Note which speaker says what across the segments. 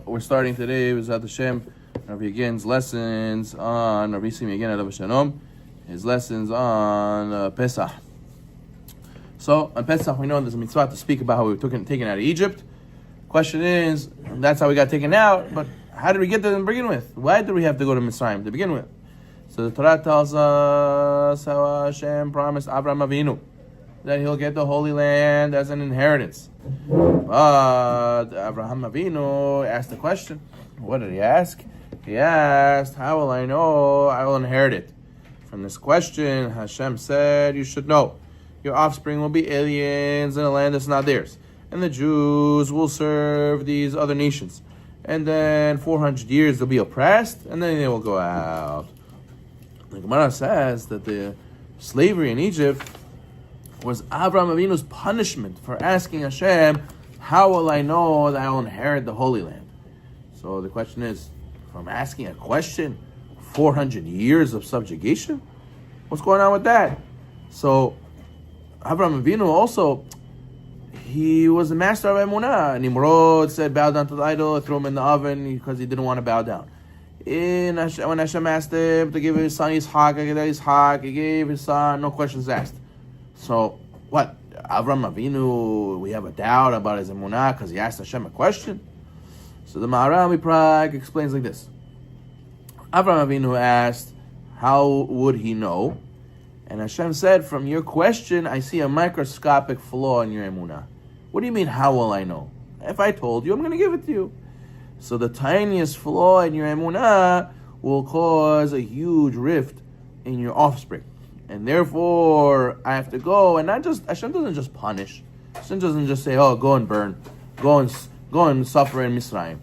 Speaker 1: We're starting today with Hashem, Rabbi Yagen's lessons on Rabbi Zino again at Shalom, his lessons on Pesach. So on Pesach, we know there's a mitzvah to speak about how we were taken out of Egypt. Question is, that's how we got taken out, but how did we get there to begin with? Why did we have to go to Mitzrayim to begin with? So the Torah tells us how Hashem promised Abraham Avinu that he'll get the Holy Land as an inheritance. But Abraham Avinu asked a question. What did he ask? He asked, how will I know I will inherit it? From this question, Hashem said, you should know. Your offspring will be aliens in a land that's not theirs. And the Jews will serve these other nations. And then 400 years they'll be oppressed, and then they will go out. The Gemara says that the slavery in Egypt was Abraham Avinu's punishment for asking Hashem, how will I know that I will inherit the Holy Land? So the question is, from asking a question, 400 years of subjugation? What's going on with that? So Abraham Avinu also, he was a master of Emunah. Nimrod said, bow down to the idol, throw him in the oven because he didn't want to bow down. When Hashem asked him to give his son Yitzhak, he gave his son, no questions asked. So, what? Avraham Avinu, we have a doubt about his emunah because he asked Hashem a question? So the Maharami Prague explains like this. Avraham Avinu asked, how would he know? And Hashem said, from your question, I see a microscopic flaw in your emunah. What do you mean, how will I know? If I told you, I'm going to give it to you. So the tiniest flaw in your emunah will cause a huge rift in your offspring. And therefore, I have to go, and not just, Hashem doesn't just punish. Hashem doesn't just say, oh, go and burn. Go and suffer in Mitzrayim.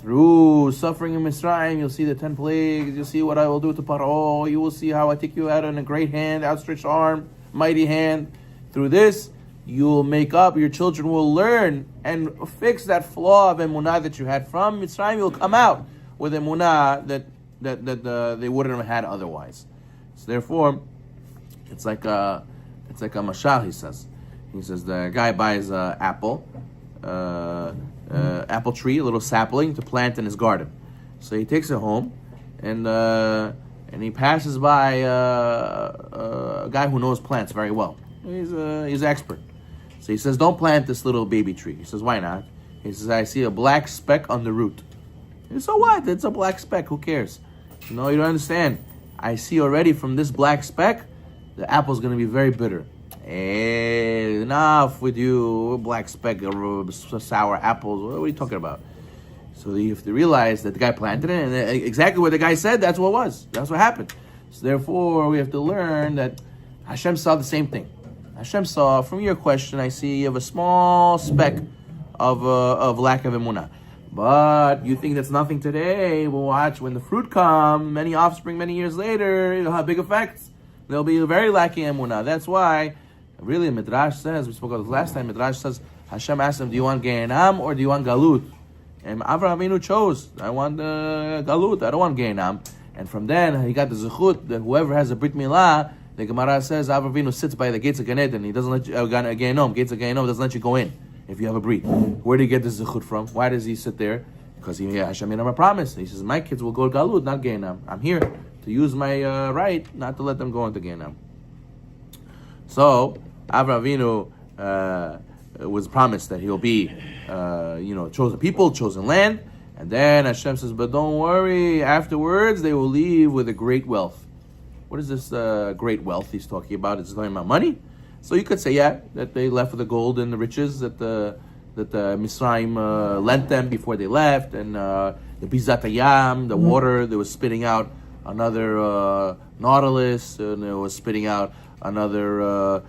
Speaker 1: Through suffering in Mitzrayim, you'll see the 10 plagues, you'll see what I will do to Paro, you will see how I take you out in a great hand, outstretched arm, mighty hand. Through this, you'll make up, your children will learn and fix that flaw of emunah that you had from Mitzrayim. You'll come out with emunah that they wouldn't have had otherwise. So therefore, it's like a mashal, he says. He says the guy buys an apple tree, a little sapling to plant in his garden. So he takes it home, and he passes by a guy who knows plants very well. He's an expert. So he says, don't plant this little baby tree. He says, why not? He says, I see a black speck on the root. He says, so what? It's a black speck. Who cares? You don't understand. I see already from this black speck, the apple's going to be very bitter. Hey, enough with you, black speck, sour apples. What are you talking about? So you have to realize that the guy planted it, and exactly what the guy said, that's what it was. That's what happened. So therefore, we have to learn that Hashem saw the same thing. Hashem saw, from your question, I see you have a small speck of lack of emunah. But you think that's nothing today. Well, watch, when the fruit comes, many offspring, many years later, it'll have big effects. They'll be very lacking emunah. That's why, really, Midrash says, we spoke about this last time, Midrash says, Hashem asked him, do you want Gehinam or do you want Galut? And Avraham Avinu chose, I want Galut, I don't want Gehinam. And from then, he got the zechut that whoever has a Brit Milah, the Gemara says, Avraham Avinu sits by the gates of Gan Eden. He doesn't let you, Gehinom, gates of Gehinom, doesn't let you go in if you have a Brit. Where did he get the zechut from? Why does he sit there? Because Hashem made him a promise. He says, my kids will go to Galut, not Gehinam. I'm here to use my right, not to let them go into Gehinam. So, Avraham Avinu was promised that he'll be, chosen people, chosen land. And then Hashem says, but don't worry, afterwards they will leave with a great wealth. What is this great wealth he's talking about? Is he talking about money? So you could say, yeah, that they left with the gold and the riches that the Mitzrayim lent them before they left, and the Bizat Hayam, the water that was spitting out another Nautilus, and it was spitting out another,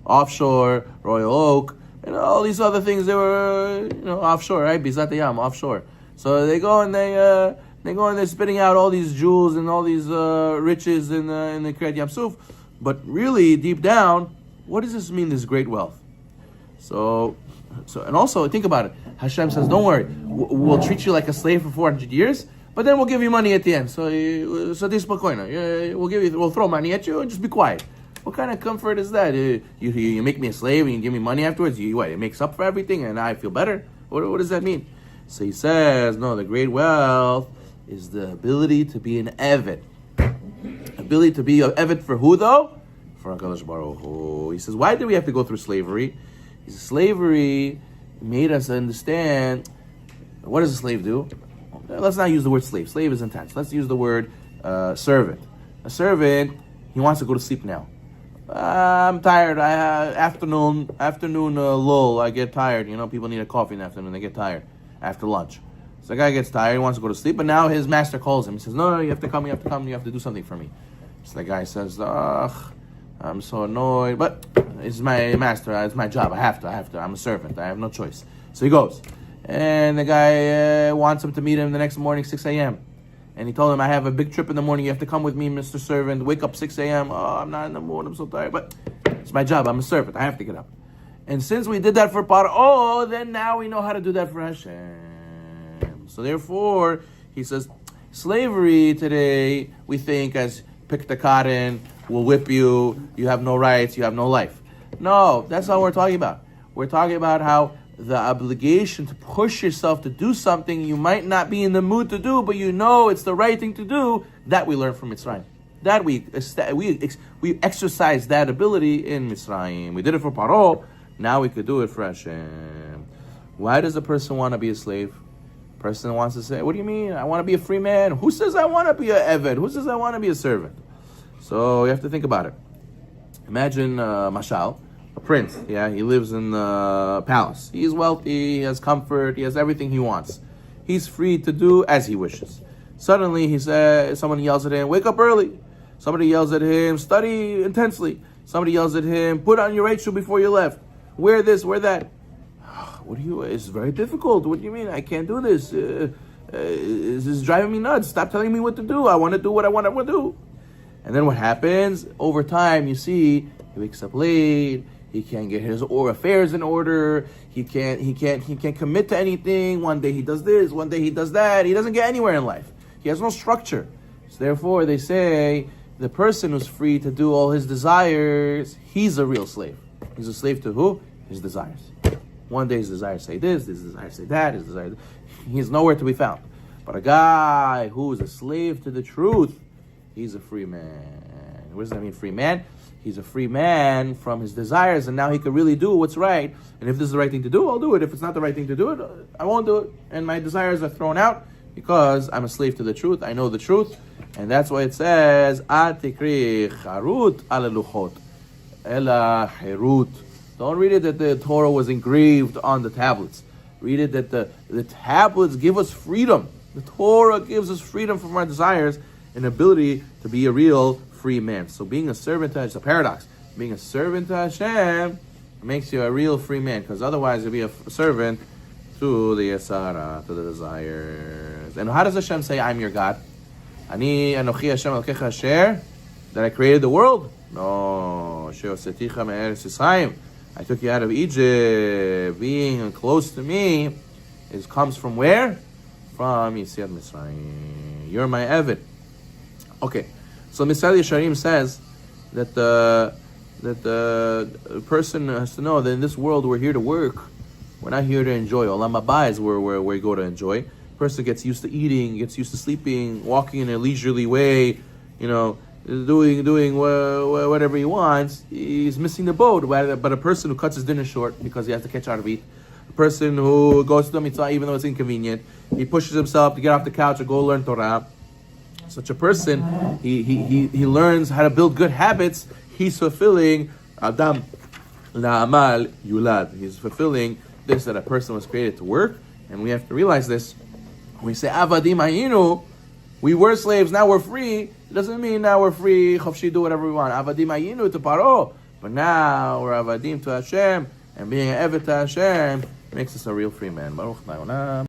Speaker 1: offshore, Royal Oak, and all these other things. They were, offshore, right? Bizat Hayam, offshore. So they go and they're spitting out all these jewels and all these riches in the Kriyat Yam Suf. But really, deep down, what does this mean, this great wealth? So, and also, think about it. Hashem says, don't worry, we'll treat you like a slave for 400 years, but then we'll give you money at the end. So this we'll throw money at you and just be quiet. What kind of comfort is that? You make me a slave and you give me money afterwards? It makes up for everything and I feel better? What does that mean? So he says, no, the great wealth is the ability to be an Eved. Ability to be an Eved for who though? For HaKadosh Baruch Hu. He says, why do we have to go through slavery? He says, slavery made us understand, what does a slave do? Let's not use the word slave. Slave is intense. Let's use the word servant. A servant, he wants to go to sleep now. I'm tired. Afternoon lull. I get tired. People need a coffee in the afternoon. They get tired after lunch. So the guy gets tired. He wants to go to sleep. But now his master calls him. He says, no, you have to come. You have to do something for me. So the guy says, ugh, I'm so annoyed. But it's my master. It's my job. I have to. I'm a servant. I have no choice. So he goes. And the guy wants him to meet him the next morning, 6 a.m. And he told him, I have a big trip in the morning. You have to come with me, Mr. Servant. Wake up 6 a.m. Oh, I'm not in the mood. I'm so tired. But it's my job. I'm a servant. I have to get up. And since we did that for Paro, then now we know how to do that for Hashem. So therefore, he says, slavery today, we think as pick the cotton, we'll whip you, you have no rights, you have no life. No, that's not what we're talking about. We're talking about how the obligation to push yourself to do something you might not be in the mood to do, but you know it's the right thing to do, that we learn from Mitzrayim. That we exercise that ability in Mitzrayim. We did it for Paro, now we could do it for Hashem. Why does a person want to be a slave? A person wants to say, what do you mean? I want to be a free man. Who says I want to be an Eved? Who says I want to be a servant? So you have to think about it. Imagine Mashal, a prince, he lives in the palace. He's wealthy, he has comfort, he has everything he wants. He's free to do as he wishes. Suddenly, he says, someone yells at him, wake up early. Somebody yells at him, study intensely. Somebody yells at him, put on your right shoe before you left. Wear this, wear that. It's very difficult. What do you mean? I can't do this. This is driving me nuts. Stop telling me what to do. I want to do what I want to do. And then what happens? Over time, you see, he wakes up late. He can't get his affairs in order. He can't commit to anything. One day he does this, one day he does that. He doesn't get anywhere in life. He has no structure. So therefore, they say the person who's free to do all his desires, he's a real slave. He's a slave to who? His desires. One day his desires say this, his desires say that, he's nowhere to be found. But a guy who is a slave to the truth, he's a free man. What does that mean, free man? He's a free man from his desires, and now he can really do what's right. And if this is the right thing to do, I'll do it. If it's not the right thing to do it, I won't do it. And my desires are thrown out because I'm a slave to the truth. I know the truth. And that's why it says, Al tikri charut ala luchot, ela herut. Don't read it that the Torah was engraved on the tablets. Read it that the tablets give us freedom. The Torah gives us freedom from our desires and ability to be a real free man. So being a servant to Hashem, it's a paradox. Being a servant to Hashem makes you a real free man, because otherwise you'll be a servant to the Yesara, to the desires. And how does Hashem say, I'm your God? Ani anochi Hashem Elokecha asher, that I created the world? No. She'oseticha me'eretz Yisrael, I took you out of Egypt. Being close to me comes from where? From Yetziat Mitzrayim. You're my Eved. Okay. So Misal Yesharim says that the person has to know that in this world we're here to work. We're not here to enjoy. Olam haba is where we go to enjoy. Person gets used to eating, gets used to sleeping, walking in a leisurely way, doing whatever he wants. He's missing the boat. But a person who cuts his dinner short because he has to catch out of eat, a person who goes to the mitzvah even though it's inconvenient, he pushes himself to get off the couch or go learn Torah. Such a person, he learns how to build good habits. He's fulfilling Adam La'amal Yulad. He's fulfilling this, that a person was created to work. And we have to realize this. When we say Avadim Hayinu, we were slaves, now we're free. It doesn't mean now we're free, Chofshi, do whatever we want. Avadim Hayinu to Paro. But now we're Avadim to Hashem. And being an Eved to Hashem makes us a real free man. Baruch Na'olam.